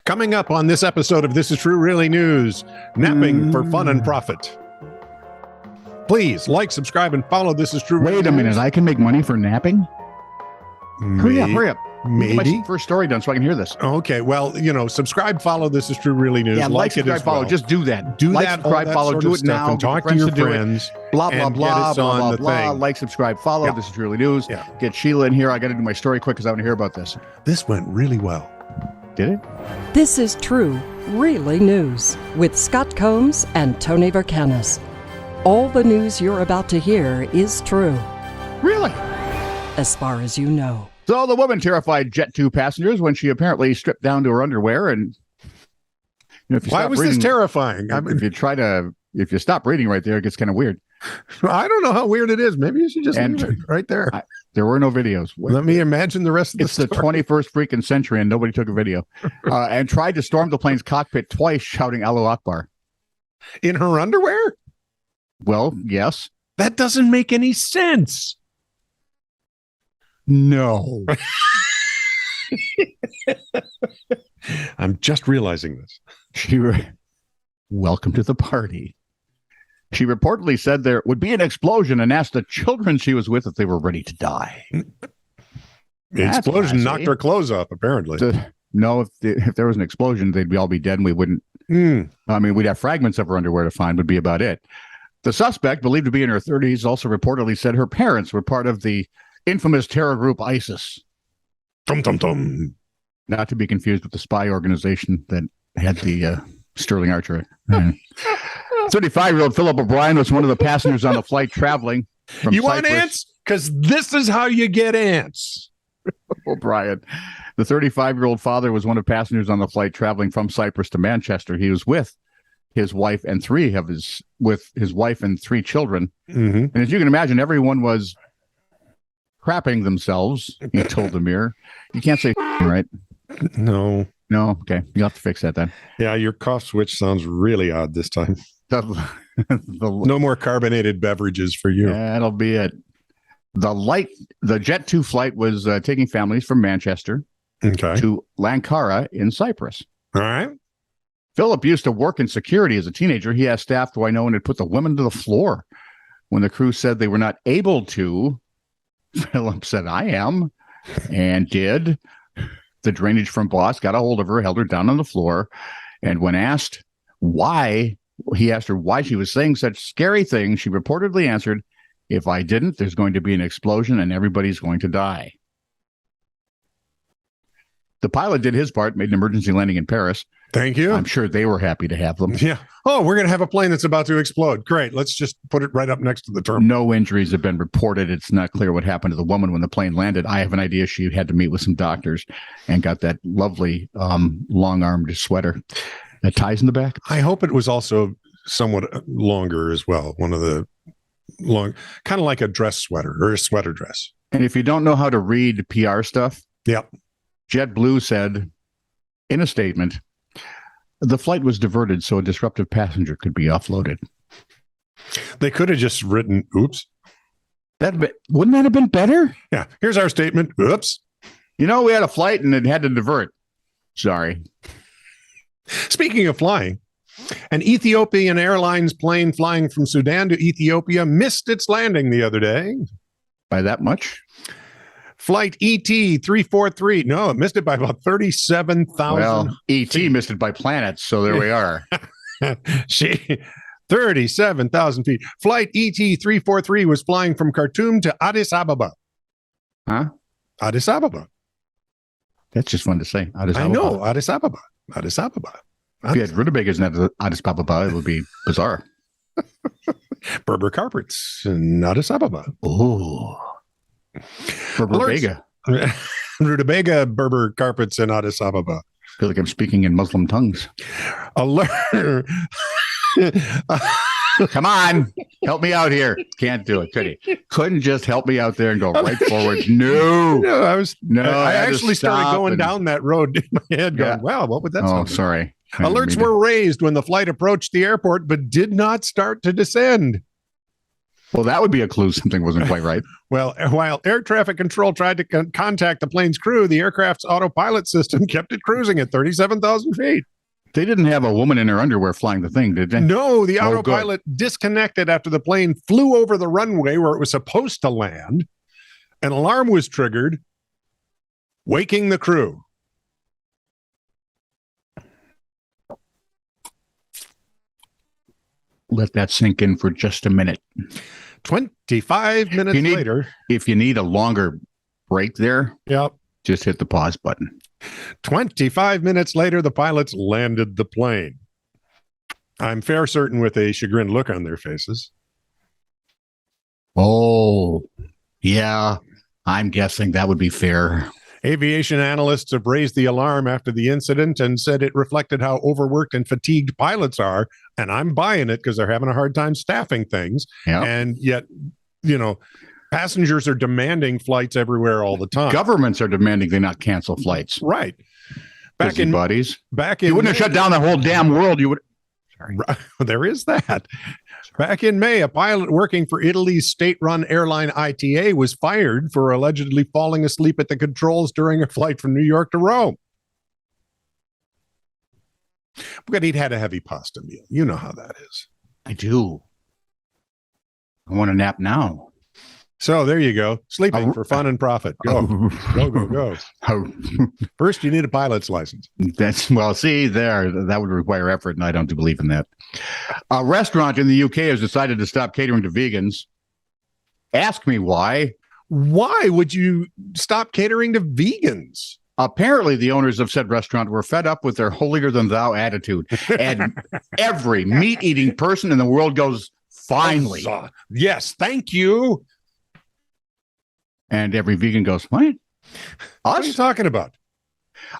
Coming up on this episode of This Is True Really News, napping for fun and profit. Please like, subscribe, and follow This Is True. Wait a minute, I can make money for napping? Hurry up. Maybe. Get my first story done so I can hear this. Okay, well, subscribe, follow This Is True Really News. Yeah, like, it subscribe, as follow. well. Just do that. Do like, that, subscribe, follow. Do it now. And talk to your friends. Blah, blah, and blah, get us blah, on blah, the blah. thing. Like, subscribe, follow. Yeah. This Is True Really News. Yeah. Get Sheila in here. I got to do my story quick because I want to hear about this. This went really well. Did it? This is True Really News with Scott Combs and Tony Vercanis. All the news you're about to hear is true, Really? as far as you know. So the woman terrified Jet 2 passengers when she apparently stripped down to her underwear. And if you Why stop was reading, this terrifying? I mean, if you stop reading right there, it gets kind of weird. I don't know how weird it is. Maybe you should just And- leave it right there. There were no videos. Let me imagine the rest of the It's the story. 21st freaking century, and nobody took a video. And tried to storm the plane's cockpit twice, shouting "Allahu Akbar." In her underwear? Well, yes, That doesn't make any sense. no. I'm just realizing this. Welcome to the party. She reportedly said there would be an explosion and asked the children she was with if they were ready to die. The That's explosion classy. knocked her clothes off, apparently. No, if there was an explosion, they'd all be dead, and we wouldn't. I mean, we'd have fragments of her underwear to find, would be about it. The suspect, believed to be in her 30s, also reportedly said her parents were part of the infamous terror group ISIS, Tum, tum, tum. not to be confused with the spy organization that had the Sterling Archer. 35-year-old Philip O'Brien was one of the passengers on the flight traveling from You want Cyprus. ants? Because this is how you get ants. O'Brien. The 35-year-old father was one of passengers on the flight traveling from Cyprus to Manchester. He was with his wife and three children. Mm-hmm. And as you can imagine, everyone was crapping themselves, he told the Mirror. You can't say right? No. No? Okay. You'll have to fix that then. Yeah, your cough switch sounds really odd this time. The No more carbonated beverages for you. That'll be it. The Jet 2 flight was taking families from Manchester Okay. to Lankara in Cyprus. All right. Philip used to work in security as a teenager. He asked staff, "Do I know when to put the women to the floor?" When the crew said they were not able to, Philip said, "I am," and did. The drainage from boss got a hold of her, held her down on the floor, and when asked why, he asked her why she was saying such scary things, she reportedly answered, "If I didn't, there's going to be an explosion and everybody's going to die." The pilot did his part, made an emergency landing in Paris. Thank you. I'm sure they were happy to have them. Yeah. Oh, we're going to have a plane that's about to explode. Great. Let's just put it right up next to the terminal. No injuries have been reported. It's not clear what happened to the woman when the plane landed. I have an idea she had to meet with some doctors and got that lovely long-armed sweater that ties in the back. I hope it was also somewhat longer as well. One of the long, kind of like a dress sweater or a sweater dress. And if you don't know how to read PR stuff, Yep. JetBlue said in a statement, the flight was diverted so a disruptive passenger could be offloaded. They could have just written, oops. Wouldn't that have been better? Yeah. Here's our statement. Oops. We had a flight and it had to divert. Sorry. Speaking of flying, an Ethiopian Airlines plane flying from Sudan to Ethiopia missed its landing the other day. By that much? Flight ET 343. No, it missed it by about 37,000. Well, ET missed it by planets, so there we are. 37,000 feet. Flight ET 343 was flying from Khartoum to Addis Ababa. Huh? Addis Ababa. That's just fun to say. Addis I Ababa. know. Addis Ababa. Addis Ababa. If you had rutabagas in Addis Ababa, it would be bizarre. Berber carpets in Addis Ababa. Oh. Rutabaga. Rutabaga Berber carpets in Addis Ababa. I feel like I'm speaking in Muslim tongues. Alert. Come on. Help me out here. Can't do it, could he? Couldn't just help me out there and go right forward. No. No, I had to actually started stop going and- down that road in my head going, Yeah. wow, what would that Oh, sound like? sorry. I didn't Alerts mean were raised when the flight approached the airport, but did not start to descend. Well, that would be a clue something wasn't quite right. Well, while air traffic control tried to contact the plane's crew, the aircraft's autopilot system kept it cruising at 37,000 feet. They didn't have a woman in her underwear flying the thing, did they? No, the autopilot disconnected after the plane flew over the runway where it was supposed to land. An alarm was triggered, waking the crew. Let that sink in for just a minute. 25 minutes later. If you need a longer break there, yep, just hit the pause button. 25 minutes later, the pilots landed the plane. I'm fair certain with a chagrined look on their faces. Oh, yeah, I'm guessing that would be fair. Aviation analysts have raised the alarm after the incident and said it reflected how overworked and fatigued pilots are. And I'm buying it because they're having a hard time staffing things. Yep. And yet, you know, passengers are demanding flights everywhere all the time. Governments are demanding they not cancel flights. Right. Back in buddies. Back in you wouldn't have shut down the whole damn world. You would. Sorry. There is that. Back in May, a pilot working for Italy's state-run airline ITA was fired for allegedly falling asleep at the controls during a flight from New York to Rome. But he'd had a heavy pasta meal. You know how that is. I do. I want a nap now. So there you go. Sleeping for fun and profit. Go. Go. First, you need a pilot's license. See, that would require effort, and I don't believe in that. A restaurant in the UK has decided to stop catering to vegans. Ask me why. Why would you stop catering to vegans? Apparently, the owners of said restaurant were fed up with their holier-than-thou attitude. And every meat-eating person in the world goes, finally. Yes, thank you. And every vegan goes, what? Us? What are you talking about?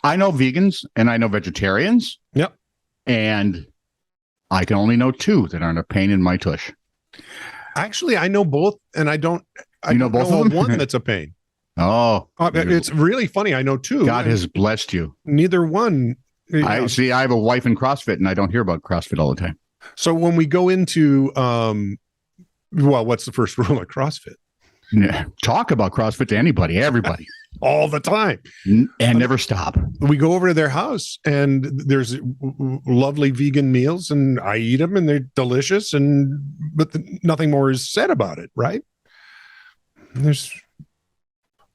I know vegans and I know vegetarians. Yep. And I can only know two that aren't a pain in my tush. Actually, I know both, and I don't know both of them? One that's a pain. Oh. It's really funny. I know two. God has blessed you. Neither one. I have a wife in CrossFit, and I don't hear about CrossFit all the time. So when we go into, what's the first rule of CrossFit? Talk about CrossFit to anybody, everybody. All the time. And never stop. We go over to their house and there's lovely vegan meals and I eat them and they're delicious, but nothing more is said about it, right? There's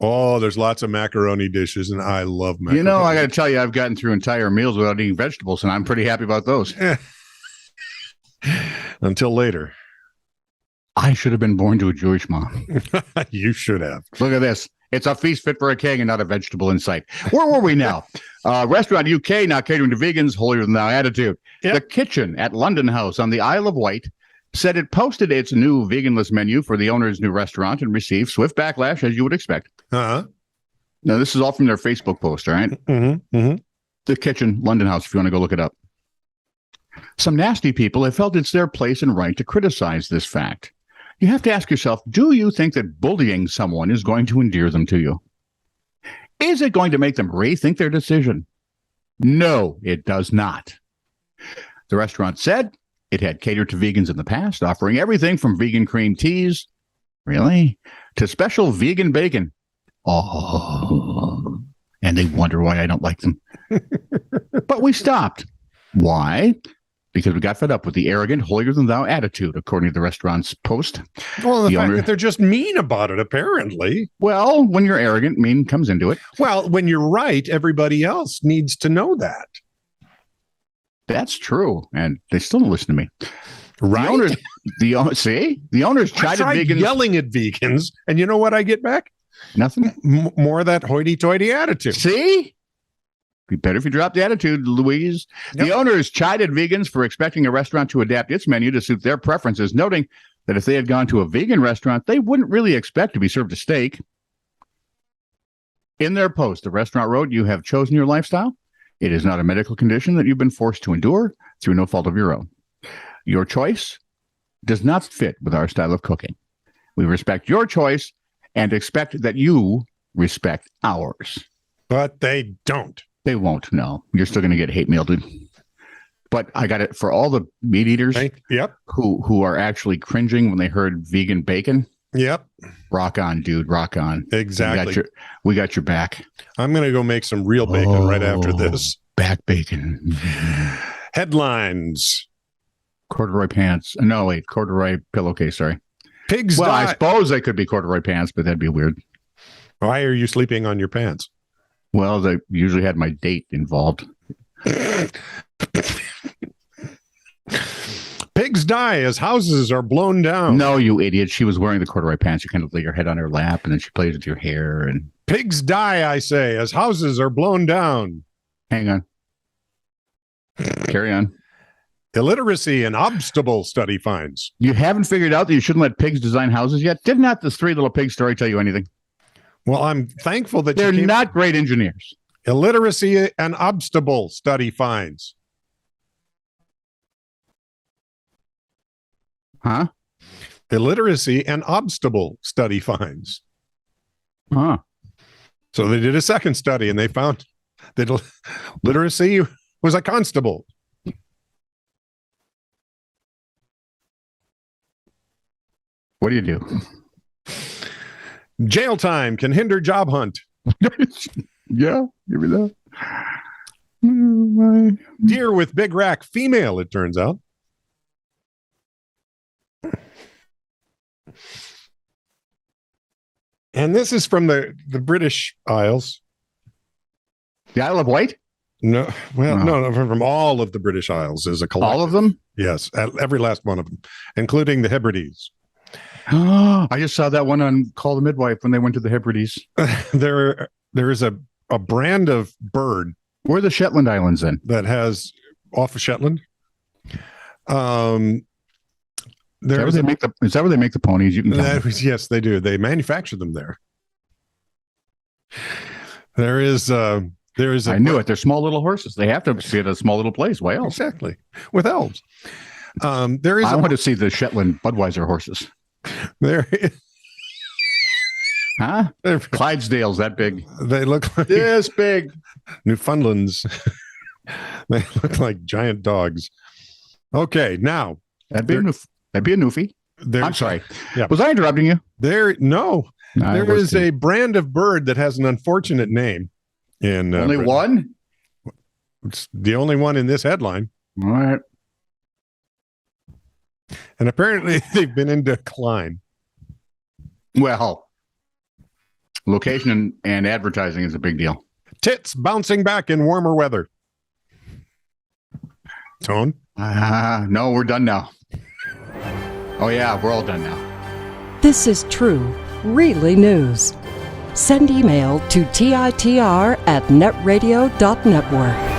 lots of macaroni dishes and I love macaroni. I got to tell you, I've gotten through entire meals without eating vegetables and I'm pretty happy about those. Until later. I should have been born to a Jewish mom. You should have. Look at this. It's a feast fit for a king and not a vegetable in sight. Where were we now? Restaurant UK now catering to vegans, holier than thou attitude. Yep. The kitchen at London House on the Isle of Wight said it posted its new veganless menu for the owner's new restaurant and received swift backlash, as you would expect. Uh-huh. Now, this is all from their Facebook post, all right? Mm-hmm. Mm-hmm. The kitchen, London House, if you want to go look it up. Some nasty people have felt it's their place and right to criticize this fact. You have to ask yourself, do you think that bullying someone is going to endear them to you? Is it going to make them rethink their decision? No, it does not. The restaurant said it had catered to vegans in the past, offering everything from vegan cream teas, really, to special vegan bacon. Oh, and they wonder why I don't like them. But we stopped. Why? Because we got fed up with the arrogant, holier-than-thou attitude, according to the restaurant's post. Well, the fact that they're just mean about it, apparently. Well, when you're arrogant, mean comes into it. Well, when you're right, everybody else needs to know that. That's true, and they still don't listen to me. Right? The owners chided vegans. Yelling at vegans, and you know what I get back? Nothing. More of that hoity-toity attitude. See? Be better if you drop the attitude, Louise. Yep. The owners chided vegans for expecting a restaurant to adapt its menu to suit their preferences, noting that if they had gone to a vegan restaurant, they wouldn't really expect to be served a steak. In their post, the restaurant wrote, "You have chosen your lifestyle. It is not a medical condition that you've been forced to endure through no fault of your own. Your choice does not fit with our style of cooking. We respect your choice and expect that you respect ours." But they don't. They won't, no. You're still going to get hate mail, dude. But I got it for all the meat eaters Yep. who are actually cringing when they heard vegan bacon. Yep. Rock on, dude. Rock on. Exactly. We got your back. I'm going to go make some real bacon right after this. Back bacon. Headlines. Corduroy pants. No, wait. Corduroy pillowcase. Sorry. Pigs Well, I die. suppose they could be corduroy pants, but that'd be weird. Why are you sleeping on your pants? Well, they usually had my date involved. Pigs die as houses are blown down. No, you idiot. She was wearing the corduroy pants. You kind of lay your head on her lap, and then she plays with your hair. And Pigs die, I say, as houses are blown down. hang on. Carry on. Illiteracy and obstacle study finds. You haven't figured out that you shouldn't let pigs design houses yet? Did not this Three Little Pigs story tell you anything? Well, I'm thankful that They're not great engineers. Illiteracy and obstacle study finds. Huh? Illiteracy and obstacle study finds. Huh. So they did a second study and they found that literacy was a constable. What do you do? Jail time can hinder job hunt. Yeah, give me that. Oh, my. Deer with big rack female, it turns out. And this is from the British Isles. The Isle of Wight? No, well, No. no, from all of the British Isles is a collective. All of them? Yes, every last one of them, including the Hebrides. I just saw that one on Call the Midwife when they went to the Hebrides. There is a brand of bird Where are the Shetland Islands then? that has off of Shetland. Is There that, is where they make the ponies? You can tell me. yes, they do. They manufacture them there. There is a I knew it. They're small little horses. They have to see it at a small little place. Why else? Exactly with elves. There is I want to see the Shetland Budweiser horses. there. Huh? Clydesdales that big. They look like This big. Newfoundlands. They look like giant dogs. Okay, now That'd be a Newfie. I'm sorry. Yeah. Was I interrupting you? There I was is too. a brand of bird that has an unfortunate name. In Only Britain. one? It's the only one in this headline, All right. and apparently they've been in decline. Well, location and advertising is a big deal. Tits bouncing back in warmer weather. Tone. No, we're done now. Oh, yeah, we're all done now. This is true, really news. Send email to titr@netradio.network.